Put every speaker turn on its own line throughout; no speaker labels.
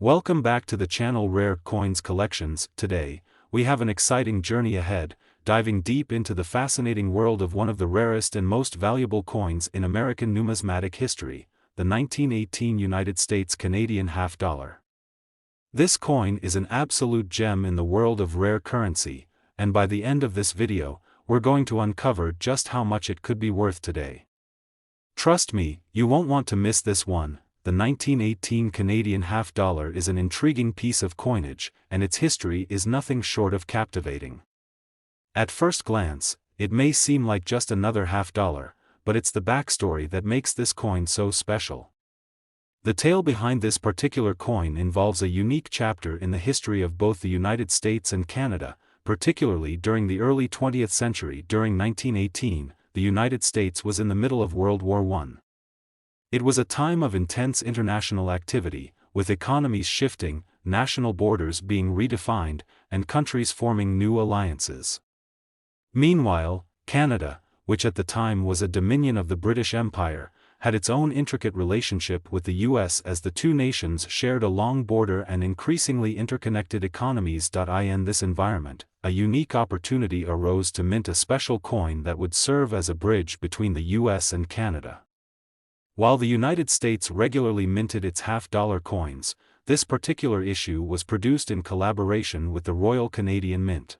Welcome back to the channel Rare Coins Collections. Today, we have an exciting journey ahead, diving deep into the fascinating world of one of the rarest and most valuable coins in American numismatic history, the 1918 United States Canadian half dollar. This coin is an absolute gem in the world of rare currency, and by the end of this video, we're going to uncover just how much it could be worth today. Trust me, you won't want to miss this one. The 1918 Canadian half dollar is an intriguing piece of coinage, and its history is nothing short of captivating. At first glance, it may seem like just another half dollar, but it's the backstory that makes this coin so special. The tale behind this particular coin involves a unique chapter in the history of both the United States and Canada, particularly during the early 20th century. During 1918, the United States was in the middle of World War I. It was a time of intense international activity, with economies shifting, national borders being redefined, and countries forming new alliances. Meanwhile, Canada, which at the time was a dominion of the British Empire, had its own intricate relationship with the US as the two nations shared a long border and increasingly interconnected economies. In this environment, a unique opportunity arose to mint a special coin that would serve as a bridge between the US and Canada. While the United States regularly minted its half-dollar coins, this particular issue was produced in collaboration with the Royal Canadian Mint.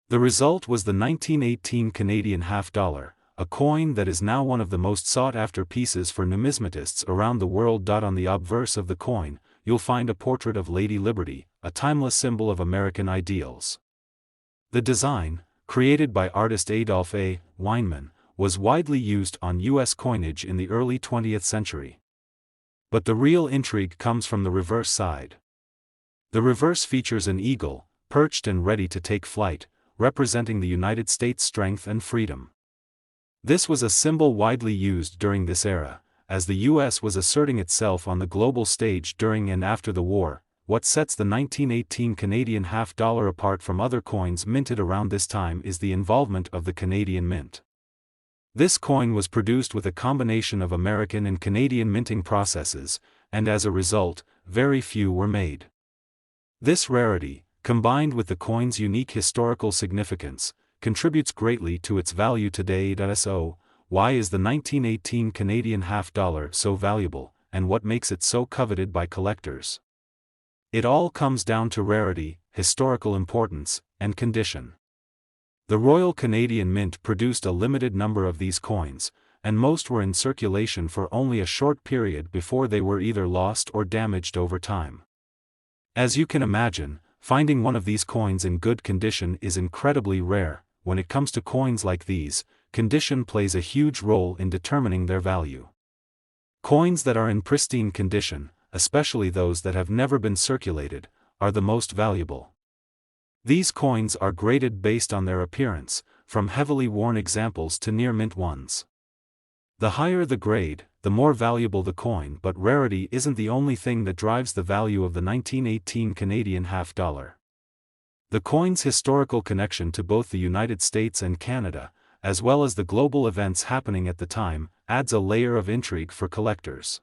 The result was the 1918 Canadian half-dollar, a coin that is now one of the most sought-after pieces for numismatists around the world. On the obverse of the coin, you'll find a portrait of Lady Liberty, a timeless symbol of American ideals. The design, created by artist Adolph A. Weinman, was widely used on U.S. coinage in the early 20th century. But the real intrigue comes from the reverse side. The reverse features an eagle, perched and ready to take flight, representing the United States' strength and freedom. This was a symbol widely used during this era, as the U.S. was asserting itself on the global stage during and after the war. What sets the 1918 Canadian half dollar apart from other coins minted around this time is the involvement of the Canadian Mint. This coin was produced with a combination of American and Canadian minting processes, and as a result, very few were made. This rarity, combined with the coin's unique historical significance, contributes greatly to its value today. So, why is the 1918 Canadian half dollar so valuable, and what makes it so coveted by collectors? It all comes down to rarity, historical importance, and condition. The Royal Canadian Mint produced a limited number of these coins, and most were in circulation for only a short period before they were either lost or damaged over time. As you can imagine, finding one of these coins in good condition is incredibly rare. When it comes to coins like these, condition plays a huge role in determining their value. Coins that are in pristine condition, especially those that have never been circulated, are the most valuable. These coins are graded based on their appearance, from heavily worn examples to near-mint ones. The higher the grade, the more valuable the coin, but rarity isn't the only thing that drives the value of the 1918 Canadian half dollar. The coin's historical connection to both the United States and Canada, as well as the global events happening at the time, adds a layer of intrigue for collectors.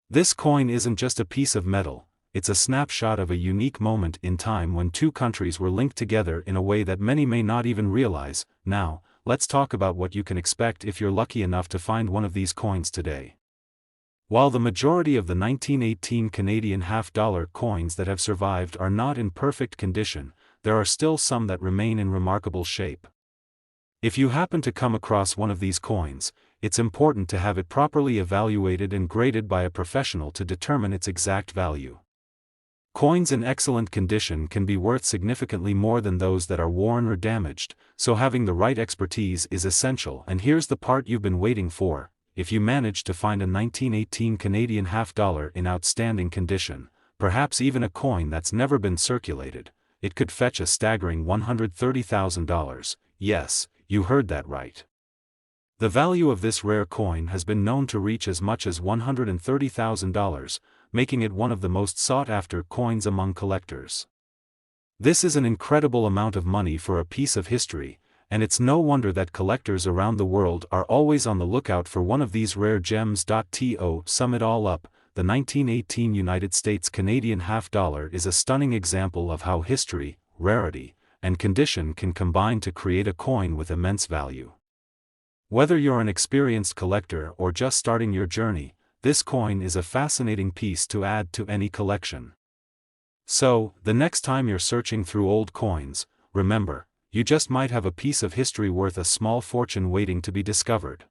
This coin isn't just a piece of metal. It's a snapshot of a unique moment in time when two countries were linked together in a way that many may not even realize. Now, let's talk about what you can expect if you're lucky enough to find one of these coins today. While the majority of the 1918 Canadian half dollar coins that have survived are not in perfect condition, there are still some that remain in remarkable shape. If you happen to come across one of these coins, it's important to have it properly evaluated and graded by a professional to determine its exact value. Coins in excellent condition can be worth significantly more than those that are worn or damaged, so having the right expertise is essential. And here's the part you've been waiting for: if you manage to find a 1918 Canadian half dollar in outstanding condition, perhaps even a coin that's never been circulated, it could fetch a staggering $130,000. Yes, you heard that right. The value of this rare coin has been known to reach as much as $130,000, making it one of the most sought-after coins among collectors. This is an incredible amount of money for a piece of history, and it's no wonder that collectors around the world are always on the lookout for one of these rare gems. To sum it all up, the 1918 United States Canadian half-dollar is a stunning example of how history, rarity, and condition can combine to create a coin with immense value. Whether you're an experienced collector or just starting your journey, this coin is a fascinating piece to add to any collection. So, the next time you're searching through old coins, remember, you just might have a piece of history worth a small fortune waiting to be discovered.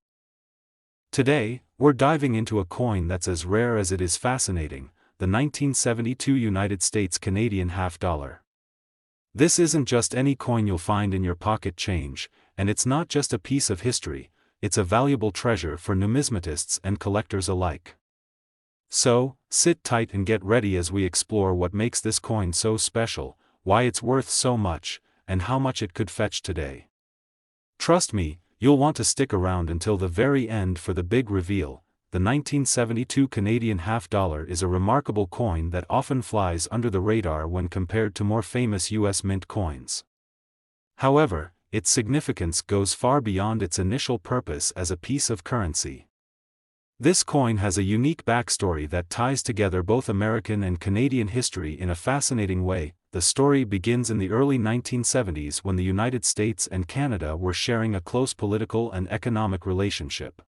Today, we're diving into a coin that's as rare as it is fascinating, the 1972 United States Canadian half-dollar. This isn't just any coin you'll find in your pocket change, and it's not just a piece of history, it's a valuable treasure for numismatists and collectors alike. So, sit tight and get ready as we explore what makes this coin so special, why it's worth so much, and how much it could fetch today. Trust me, you'll want to stick around until the very end for the big reveal. The 1972 Canadian half-dollar is a remarkable coin that often flies under the radar when compared to more famous U.S. mint coins. However, its significance goes far beyond its initial purpose as a piece of currency. This coin has a unique backstory that ties together both American and Canadian history in a fascinating way. The story begins in the early 1970s when the United States and Canada were sharing a close political and economic relationship.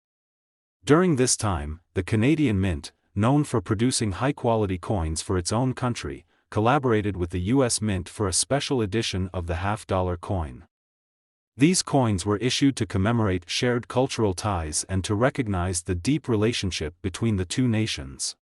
During this time, the Canadian Mint, known for producing high-quality coins for its own country, collaborated with the U.S. Mint for a special edition of the half-dollar coin. These coins were issued to commemorate shared cultural ties and to recognize the deep relationship between the two nations.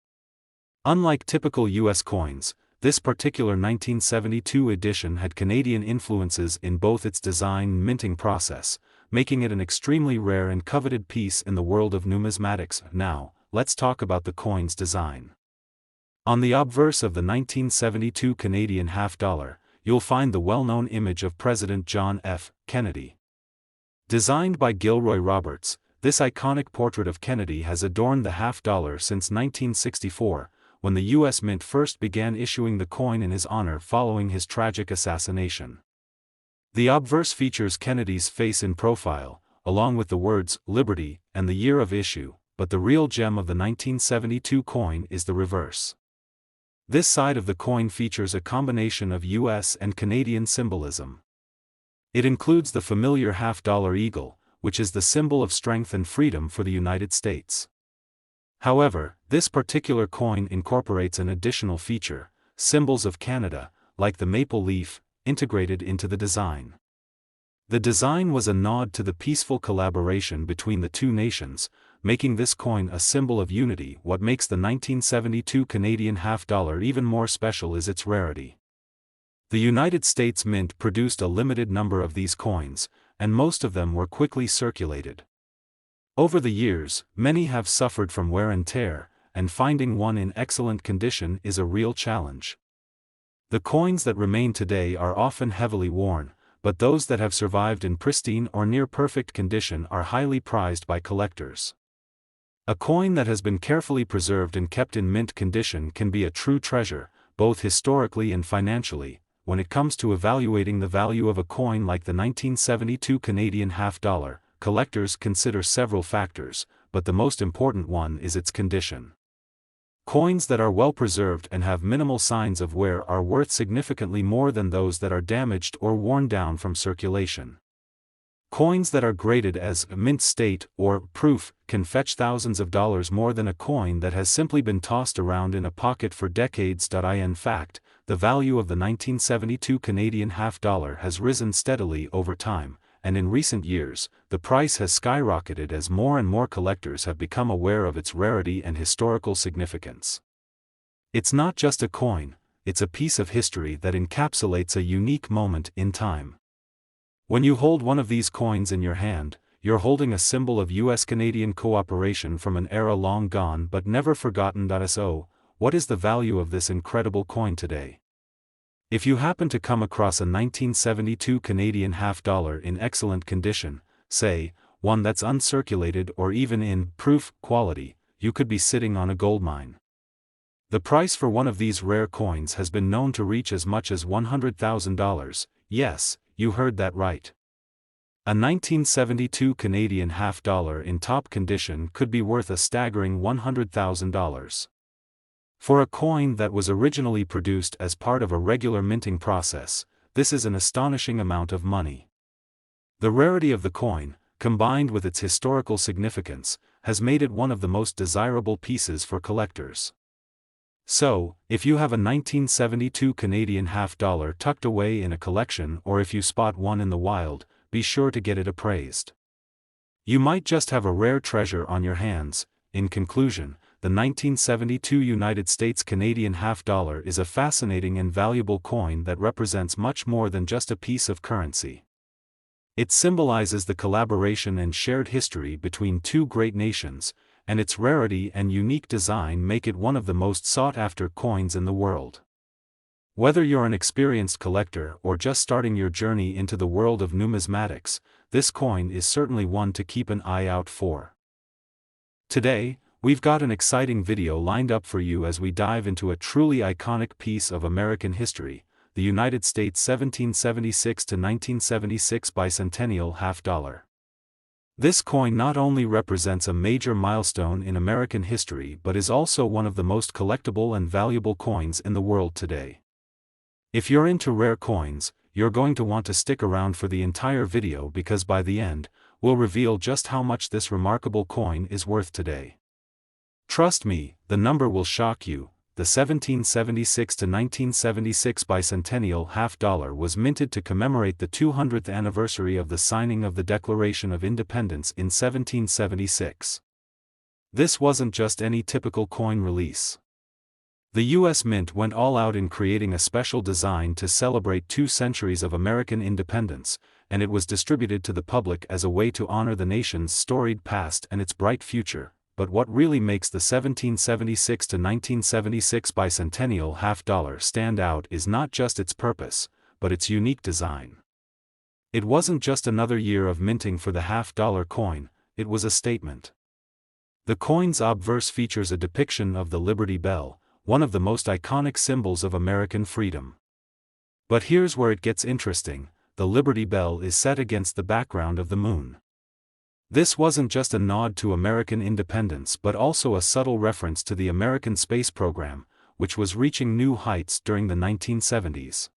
Unlike typical U.S. coins, this particular 1972 edition had Canadian influences in both its design and minting process, making it an extremely rare and coveted piece in the world of numismatics. Now, let's talk about the coin's design. On the obverse of the 1972 Canadian half-dollar, you'll find the well-known image of President John F. Kennedy. Designed by Gilroy Roberts, this iconic portrait of Kennedy has adorned the half-dollar since 1964, when the U.S. Mint first began issuing the coin in his honor following his tragic assassination. The obverse features Kennedy's face in profile, along with the words "Liberty" and the year of issue, but the real gem of the 1972 coin is the reverse. This side of the coin features a combination of U.S. and Canadian symbolism. It includes the familiar half-dollar eagle, which is the symbol of strength and freedom for the United States. However, this particular coin incorporates an additional feature, symbols of Canada, like the maple leaf, integrated into the design. The design was a nod to the peaceful collaboration between the two nations, making this coin a symbol of unity. What makes the 1972 Canadian half-dollar even more special is its rarity. The United States Mint produced a limited number of these coins, and most of them were quickly circulated. Over the years, many have suffered from wear and tear, and finding one in excellent condition is a real challenge. The coins that remain today are often heavily worn, but those that have survived in pristine or near-perfect condition are highly prized by collectors. A coin that has been carefully preserved and kept in mint condition can be a true treasure, both historically and financially. When it comes to evaluating the value of a coin like the 1972 Canadian half-dollar, collectors consider several factors, but the most important one is its condition. Coins that are well preserved and have minimal signs of wear are worth significantly more than those that are damaged or worn down from circulation. Coins that are graded as mint state or proof can fetch thousands of dollars more than a coin that has simply been tossed around in a pocket for decades. In fact, the value of the 1972 Canadian half-dollar has risen steadily over time, and in recent years, the price has skyrocketed as more and more collectors have become aware of its rarity and historical significance. It's not just a coin, it's a piece of history that encapsulates a unique moment in time. When you hold one of these coins in your hand, you're holding a symbol of U.S.-Canadian cooperation from an era long gone but never forgotten. So, what is the value of this incredible coin today? If you happen to come across a 1972 Canadian half-dollar in excellent condition, say, one that's uncirculated or even in proof quality, you could be sitting on a goldmine. The price for one of these rare coins has been known to reach as much as $100,000, yes, you heard that right. A 1972 Canadian half-dollar in top condition could be worth a staggering $100,000. For a coin that was originally produced as part of a regular minting process, this is an astonishing amount of money. The rarity of the coin, combined with its historical significance, has made it one of the most desirable pieces for collectors. So, if you have a 1972 Canadian half-dollar tucked away in a collection, or if you spot one in the wild, be sure to get it appraised. You might just have a rare treasure on your hands. In conclusion, the 1972 United States Canadian half-dollar is a fascinating and valuable coin that represents much more than just a piece of currency. It symbolizes the collaboration and shared history between two great nations, and its rarity and unique design make it one of the most sought-after coins in the world. Whether you're an experienced collector or just starting your journey into the world of numismatics, this coin is certainly one to keep an eye out for. Today, we've got an exciting video lined up for you as we dive into a truly iconic piece of American history, the United States 1776 to 1976 bicentennial half-dollar. This coin not only represents a major milestone in American history but is also one of the most collectible and valuable coins in the world today. If you're into rare coins, you're going to want to stick around for the entire video because by the end, we'll reveal just how much this remarkable coin is worth today. Trust me, the number will shock you. The 1776 to 1976 bicentennial half-dollar was minted to commemorate the 200th anniversary of the signing of the Declaration of Independence in 1776. This wasn't just any typical coin release. The U.S. Mint went all out in creating a special design to celebrate 2 centuries of American independence, and it was distributed to the public as a way to honor the nation's storied past and its bright future. But what really makes the 1776 to 1976 bicentennial half-dollar stand out is not just its purpose, but its unique design. It wasn't just another year of minting for the half-dollar coin, it was a statement. The coin's obverse features a depiction of the Liberty Bell, one of the most iconic symbols of American freedom. But here's where it gets interesting: the Liberty Bell is set against the background of the moon. This wasn't just a nod to American independence but also a subtle reference to the American space program, which was reaching new heights during the 1970s.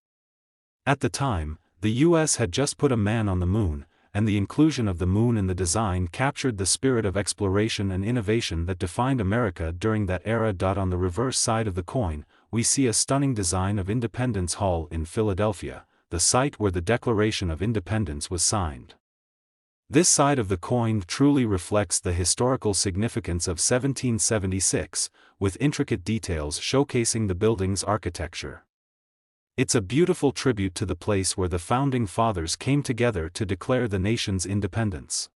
At the time, the U.S. had just put a man on the moon, and the inclusion of the moon in the design captured the spirit of exploration and innovation that defined America during that era. On the reverse side of the coin, we see a stunning design of Independence Hall in Philadelphia, the site where the Declaration of Independence was signed. This side of the coin truly reflects the historical significance of 1776, with intricate details showcasing the building's architecture. It's a beautiful tribute to the place where the Founding Fathers came together to declare the nation's independence.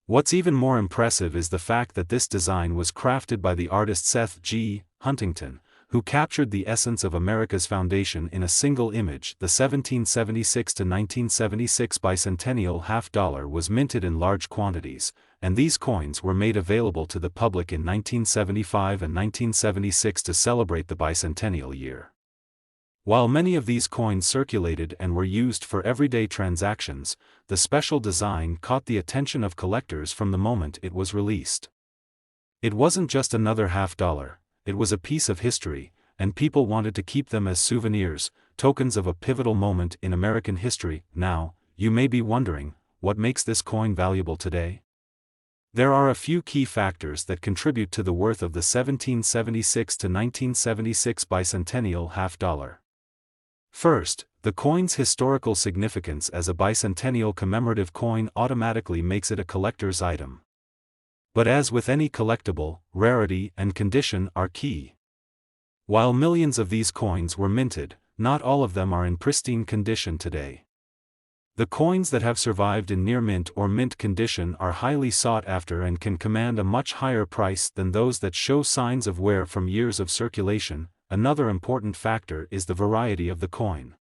What's even more impressive is the fact that this design was crafted by the artist Seth G. Huntington, who captured the essence of America's foundation in a single image. The 1776 to 1976 bicentennial half-dollar was minted in large quantities, and these coins were made available to the public in 1975 and 1976 to celebrate the bicentennial year. While many of these coins circulated and were used for everyday transactions, the special design caught the attention of collectors from the moment it was released. It wasn't just another half-dollar. It was a piece of history, and people wanted to keep them as souvenirs, tokens of a pivotal moment in American history. Now, you may be wondering, what makes this coin valuable today? There are a few key factors that contribute to the worth of the 1776 to 1976 bicentennial half-dollar. First, the coin's historical significance as a bicentennial commemorative coin automatically makes it a collector's item. But as with any collectible, rarity and condition are key. While millions of these coins were minted, not all of them are in pristine condition today. The coins that have survived in near mint or mint condition are highly sought after and can command a much higher price than those that show signs of wear from years of circulation. Another important factor is the variety of the coin.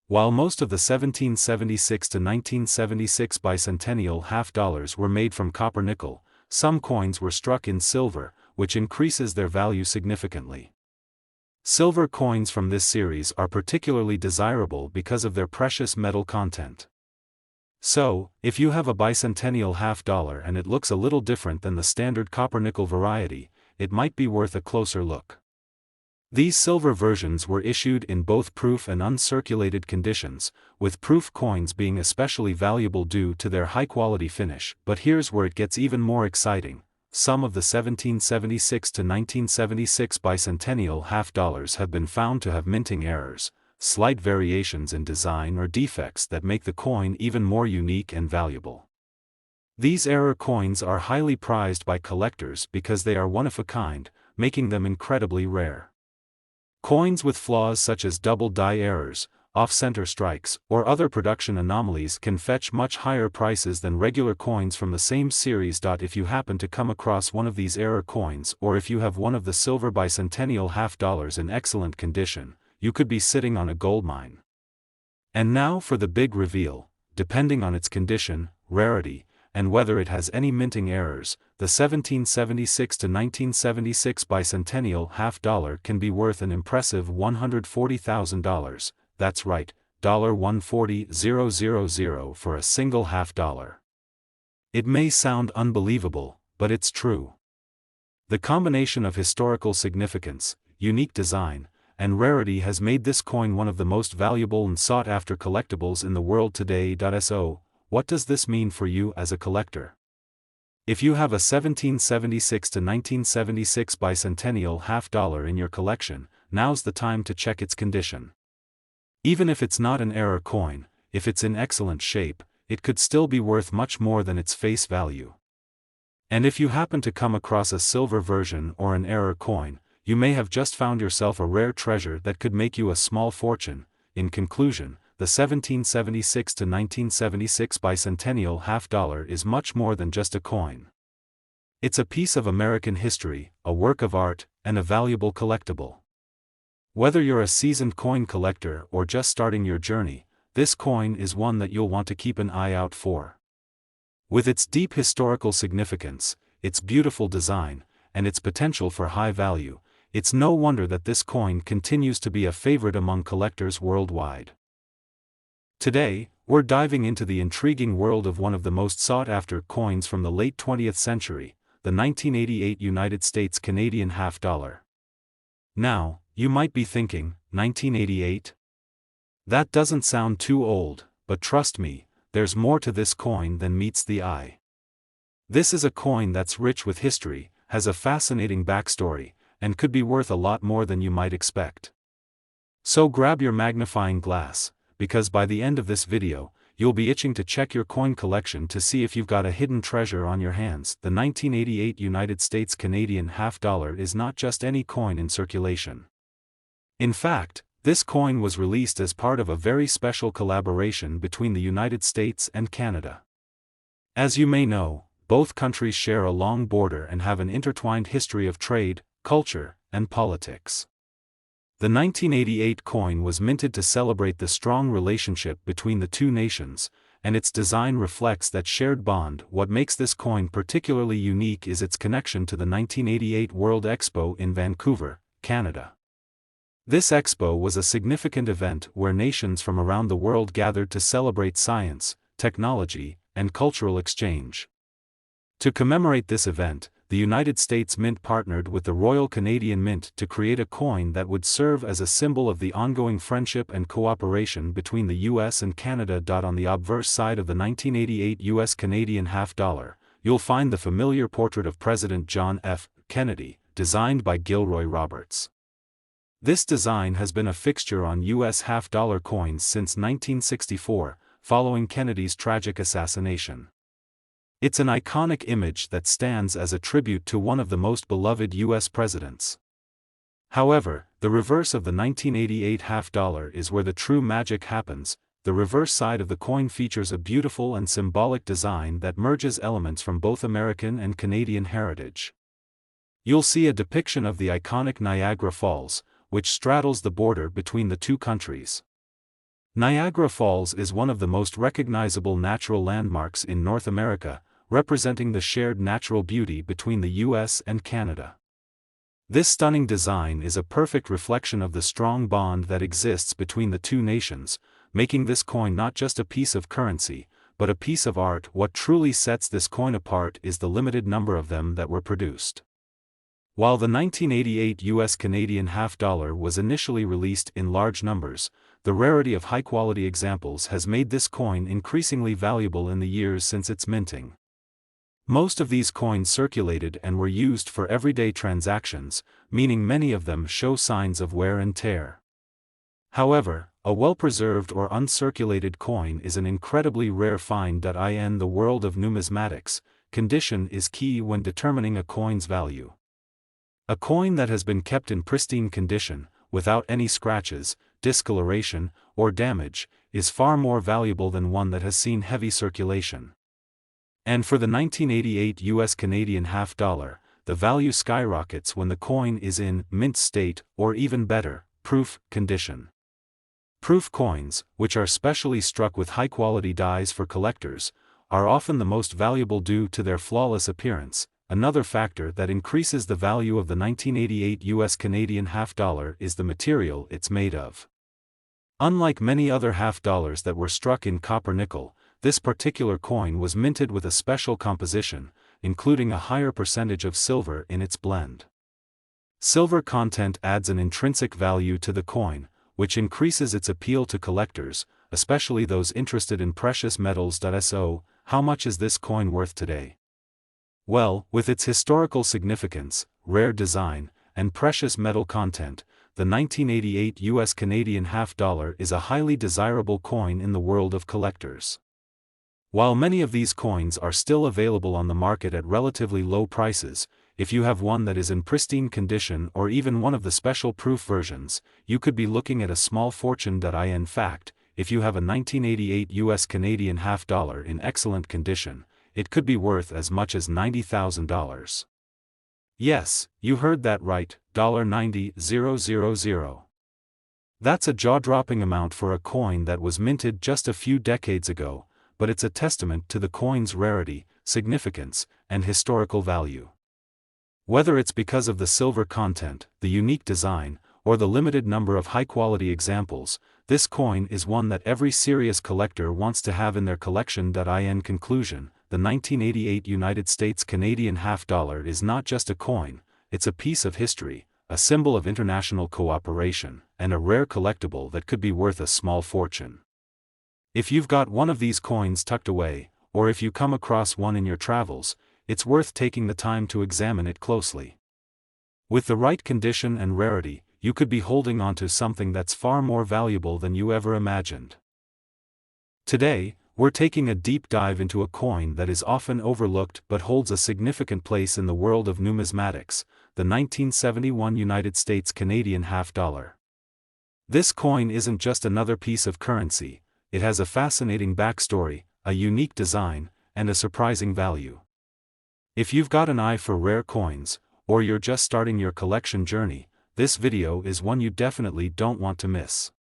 While most of the 1776 to 1976 bicentennial half-dollars were made from copper-nickel, some coins were struck in silver, which increases their value significantly. Silver coins from this series are particularly desirable because of their precious metal content. So, if you have a bicentennial half-dollar and it looks a little different than the standard copper-nickel variety, it might be worth a closer look. These silver versions were issued in both proof and uncirculated conditions, with proof coins being especially valuable due to their high-quality finish. But here's where it gets even more exciting. Some of the 1776 to 1976 bicentennial half dollars have been found to have minting errors, slight variations in design or defects that make the coin even more unique and valuable. These error coins are highly prized by collectors because they are one of a kind, making them incredibly rare. Coins with flaws such as double die errors, off-center strikes, or other production anomalies can fetch much higher prices than regular coins from the same series. If you happen to come across one of these error coins, or if you have one of the silver bicentennial half dollars in excellent condition, you could be sitting on a goldmine. And now for the big reveal. Depending on its condition, rarity, and whether it has any minting errors, the 1776 to 1976 bicentennial half dollar can be worth an impressive $140,000. That's right, $140,000 for a single half dollar. It may sound unbelievable, but it's true. The combination of historical significance, unique design, and rarity has made this coin one of the most valuable and sought-after collectibles in the world today. So, what does this mean for you as a collector? If you have a 1776 to 1976 bicentennial half dollar in your collection, now's the time to check its condition. Even if it's not an error coin, if it's in excellent shape, it could still be worth much more than its face value. And if you happen to come across a silver version or an error coin, you may have just found yourself a rare treasure that could make you a small fortune. In conclusion, the 1776 to 1976 bicentennial half dollar is much more than just a coin. It's a piece of American history, a work of art, and a valuable collectible. Whether you're a seasoned coin collector or just starting your journey, this coin is one that you'll want to keep an eye out for. With its deep historical significance, its beautiful design, and its potential for high value, it's no wonder that this coin continues to be a favorite among collectors worldwide. Today, we're diving into the intriguing world of one of the most sought-after coins from the late 20th century, the 1988 United States Canadian half dollar. Now, you might be thinking, 1988? That doesn't sound too old, but trust me, there's more to this coin than meets the eye. This is a coin that's rich with history, has a fascinating backstory, and could be worth a lot more than you might expect. So grab your magnifying glass, because by the end of this video, you'll be itching to check your coin collection to see if you've got a hidden treasure on your hands. The 1988 United States Canadian half dollar is not just any coin in circulation. In fact, this coin was released as part of a very special collaboration between the United States and Canada. As you may know, both countries share a long border and have an intertwined history of trade, culture, and politics. The 1988 coin was minted to celebrate the strong relationship between the two nations, and its design reflects that shared bond. What makes this coin particularly unique is its connection to the 1988 World Expo in Vancouver, Canada. This expo was a significant event where nations from around the world gathered to celebrate science, technology, and cultural exchange. To commemorate this event, the United States Mint partnered with the Royal Canadian Mint to create a coin that would serve as a symbol of the ongoing friendship and cooperation between the US and Canada. On the obverse side of the 1988 US Canadian half dollar, you'll find the familiar portrait of President John F. Kennedy, designed by Gilroy Roberts. This design has been a fixture on US half-dollar coins since 1964, following Kennedy's tragic assassination. It's an iconic image that stands as a tribute to one of the most beloved U.S. presidents. However, the reverse of the 1988 half dollar is where the true magic happens. The reverse side of the coin features a beautiful and symbolic design that merges elements from both American and Canadian heritage. You'll see a depiction of the iconic Niagara Falls, which straddles the border between the two countries. Niagara Falls is one of the most recognizable natural landmarks in North America, representing the shared natural beauty between the US and Canada. This stunning design is a perfect reflection of the strong bond that exists between the two nations, making this coin not just a piece of currency, but a piece of art. What truly sets this coin apart is the limited number of them that were produced. While the 1988 US Canadian half dollar was initially released in large numbers, the rarity of high-quality examples has made this coin increasingly valuable in the years since its minting. Most of these coins circulated and were used for everyday transactions, meaning many of them show signs of wear and tear. However, a well-preserved or uncirculated coin is an incredibly rare find. In the world of numismatics, condition is key when determining a coin's value. A coin that has been kept in pristine condition, without any scratches, discoloration, or damage, is far more valuable than one that has seen heavy circulation. And for the 1988 US Canadian half dollar, the value skyrockets when the coin is in mint state, or even better, proof condition. Proof coins, which are specially struck with high-quality dies for collectors, are often the most valuable due to their flawless appearance. Another factor that increases the value of the 1988 US Canadian half dollar is the material it's made of. Unlike many other half dollars that were struck in copper-nickel, this particular coin was minted with a special composition, including a higher percentage of silver in its blend. Silver content adds an intrinsic value to the coin, which increases its appeal to collectors, especially those interested in precious metals. So, how much is this coin worth today? Well, with its historical significance, rare design, and precious metal content, the 1988 US Canadian half dollar is a highly desirable coin in the world of collectors. While many of these coins are still available on the market at relatively low prices, if you have one that is in pristine condition or even one of the special proof versions, you could be looking at a small fortune. In fact, if you have a 1988 US Canadian half dollar in excellent condition, it could be worth as much as $90,000. Yes, you heard that right, $90,000. That's a jaw-dropping amount for a coin that was minted just a few decades ago, but it's a testament to the coin's rarity, significance, and historical value. Whether it's because of the silver content, the unique design, or the limited number of high-quality examples, this coin is one that every serious collector wants to have in their collection. In conclusion, the 1988 United States Canadian half dollar is not just a coin, it's a piece of history, a symbol of international cooperation, and a rare collectible that could be worth a small fortune. If you've got one of these coins tucked away, or if you come across one in your travels, it's worth taking the time to examine it closely. With the right condition and rarity, you could be holding onto something that's far more valuable than you ever imagined. Today, we're taking a deep dive into a coin that is often overlooked but holds a significant place in the world of numismatics, the 1971 United States Canadian half dollar. This coin isn't just another piece of currency, it has a fascinating backstory, a unique design, and a surprising value. If you've got an eye for rare coins, or you're just starting your collection journey, this video is one you definitely don't want to miss.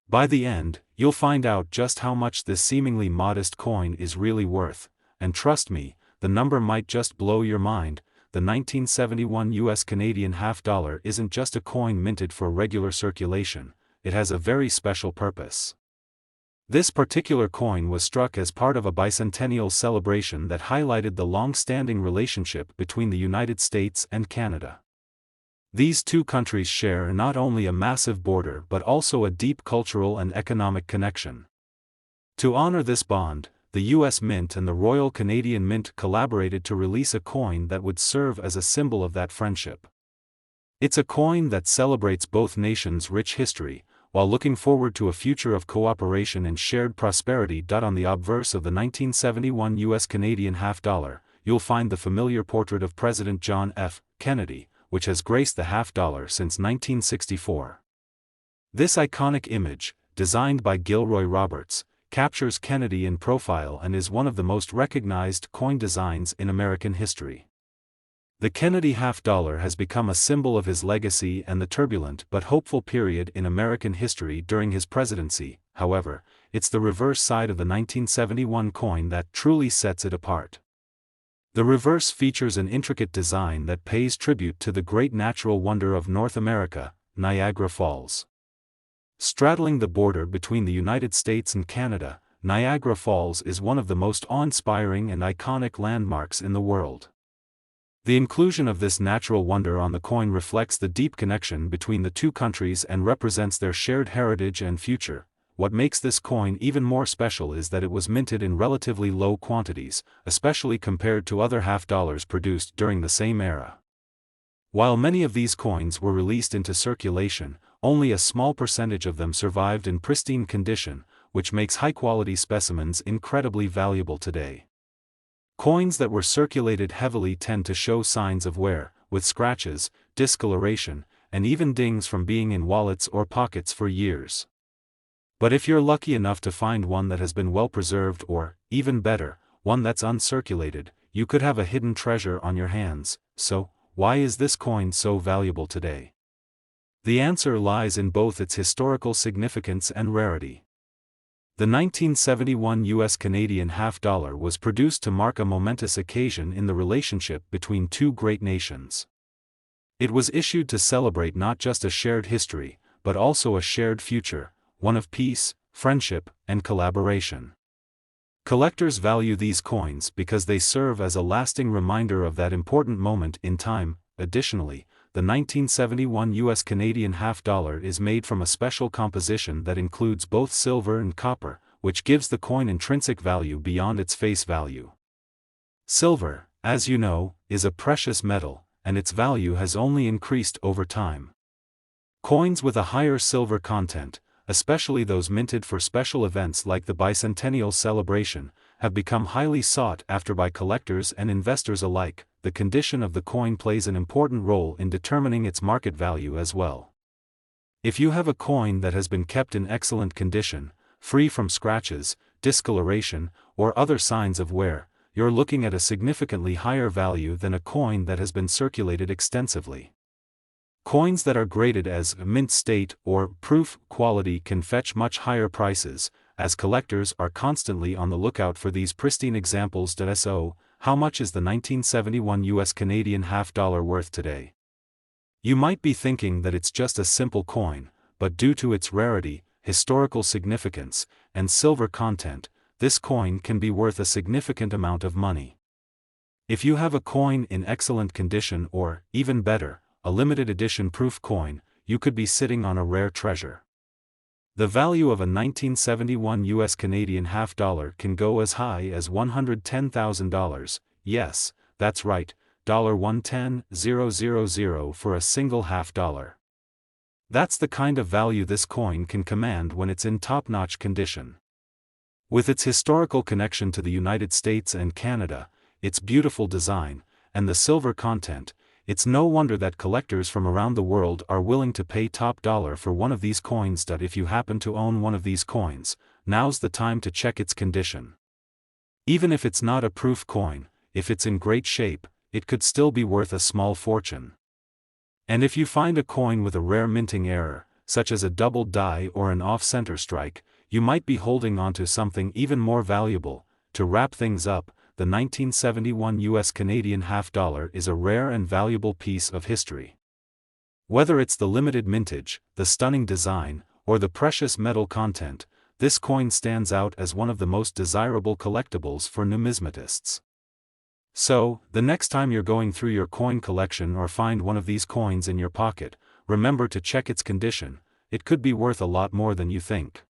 By the end, you'll find out just how much this seemingly modest coin is really worth, and trust me, the number might just blow your mind. The 1971 US Canadian half dollar isn't just a coin minted for regular circulation, it has a very special purpose. This particular coin was struck as part of a bicentennial celebration that highlighted the long-standing relationship between the United States and Canada. These two countries share not only a massive border but also a deep cultural and economic connection. To honor this bond, the U.S. Mint and the Royal Canadian Mint collaborated to release a coin that would serve as a symbol of that friendship. It's a coin that celebrates both nations' rich history, while looking forward to a future of cooperation and shared prosperity. On the obverse of the 1971 US Canadian half dollar, you'll find the familiar portrait of President John F. Kennedy, which has graced the half dollar since 1964. This iconic image, designed by Gilroy Roberts, captures Kennedy in profile and is one of the most recognized coin designs in American history. The Kennedy half dollar has become a symbol of his legacy and the turbulent but hopeful period in American history during his presidency. However, it's the reverse side of the 1971 coin that truly sets it apart. The reverse features an intricate design that pays tribute to the great natural wonder of North America, Niagara Falls. Straddling the border between the United States and Canada, Niagara Falls is one of the most awe-inspiring and iconic landmarks in the world. The inclusion of this natural wonder on the coin reflects the deep connection between the two countries and represents their shared heritage and future. What makes this coin even more special is that it was minted in relatively low quantities, especially compared to other half-dollars produced during the same era. While many of these coins were released into circulation, only a small percentage of them survived in pristine condition, which makes high-quality specimens incredibly valuable today. Coins that were circulated heavily tend to show signs of wear, with scratches, discoloration, and even dings from being in wallets or pockets for years. But if you're lucky enough to find one that has been well preserved or, even better, one that's uncirculated, you could have a hidden treasure on your hands. So, why is this coin so valuable today? The answer lies in both its historical significance and rarity. The 1971 U.S. Canadian half-dollar was produced to mark a momentous occasion in the relationship between two great nations. It was issued to celebrate not just a shared history, but also a shared future, one of peace, friendship, and collaboration. Collectors value these coins because they serve as a lasting reminder of that important moment in time. Additionally, the 1971 U.S. Canadian half-dollar is made from a special composition that includes both silver and copper, which gives the coin intrinsic value beyond its face value. Silver, as you know, is a precious metal, and its value has only increased over time. Coins with a higher silver content, especially those minted for special events like the bicentennial celebration, have become highly sought after by collectors and investors alike. The condition of the coin plays an important role in determining its market value as well. If you have a coin that has been kept in excellent condition, free from scratches, discoloration, or other signs of wear, you're looking at a significantly higher value than a coin that has been circulated extensively. Coins that are graded as mint state or proof quality can fetch much higher prices, as collectors are constantly on the lookout for these pristine examples. So, how much is the 1971 U.S. Canadian half-dollar worth today? You might be thinking that it's just a simple coin, but due to its rarity, historical significance, and silver content, this coin can be worth a significant amount of money. If you have a coin in excellent condition or, even better, a limited edition proof coin, you could be sitting on a rare treasure. The value of a 1971 U.S. Canadian half-dollar can go as high as $110,000, yes, that's right, $110,000 for a single half-dollar. That's the kind of value this coin can command when it's in top-notch condition. With its historical connection to the United States and Canada, its beautiful design, and the silver content, it's no wonder that collectors from around the world are willing to pay top dollar for one of these coins. If you happen to own one of these coins, now's the time to check its condition. Even if it's not a proof coin, if it's in great shape, it could still be worth a small fortune. And if you find a coin with a rare minting error, such as a double die or an off-center strike, you might be holding onto something even more valuable. To wrap things up, the 1971 U.S. Canadian half-dollar is a rare and valuable piece of history. Whether it's the limited mintage, the stunning design, or the precious metal content, this coin stands out as one of the most desirable collectibles for numismatists. So, the next time you're going through your coin collection or find one of these coins in your pocket, remember to check its condition. It could be worth a lot more than you think.